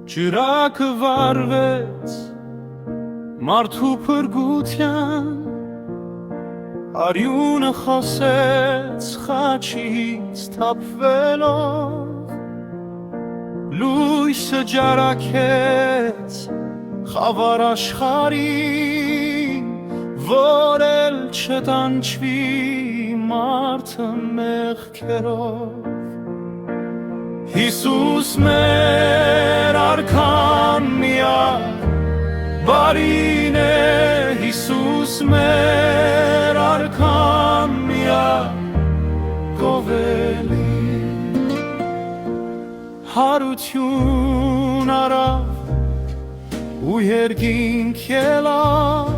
Ջրակը վարվեց մարդու փրկության, արյունը խոսեց խաչից թափվելով, լույսը ջարակեց խավար աշխարհին, որ էլ չտանջվի մարդը մեղքերով։ Հիսուս մեր արքան միակ բարին է, Հիսուս մեր արքան միակ գովելի։ Հարություն արավ ու երկինք ելավ,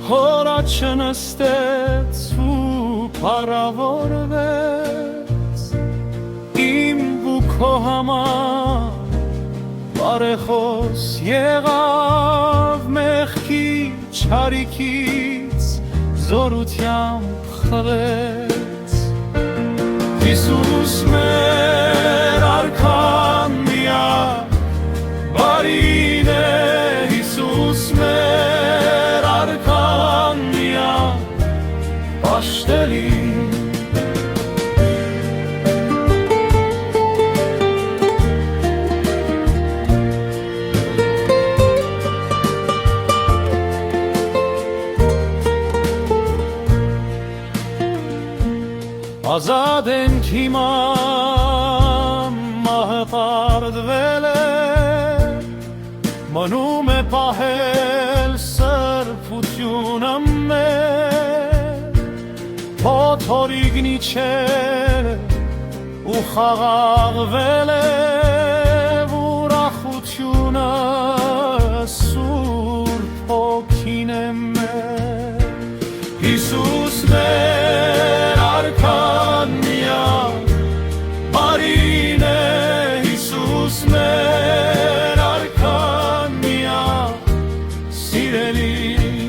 հոր աչքը նստեց ու փառավորվեց, իմ ու քո համար բարեխոս եղավ, մեղքի չարիքից զորությամբ խլեց։ Հիսուս մեր արքան միակ բարին է, Հիսուս մեր արքան միակ պաշտելի։ Ազատ ենք հիմա, մահը պարտվել է, մնում է պահել սրբությունը մեր, փոթորիկն իջել ու խաղաղվել է, ուրախությունը Սուրբ Հոգին է մեր։ Հիսուս մեր արքան միակ բարին է, Հիսուս մեր արքան միակ սիրելի։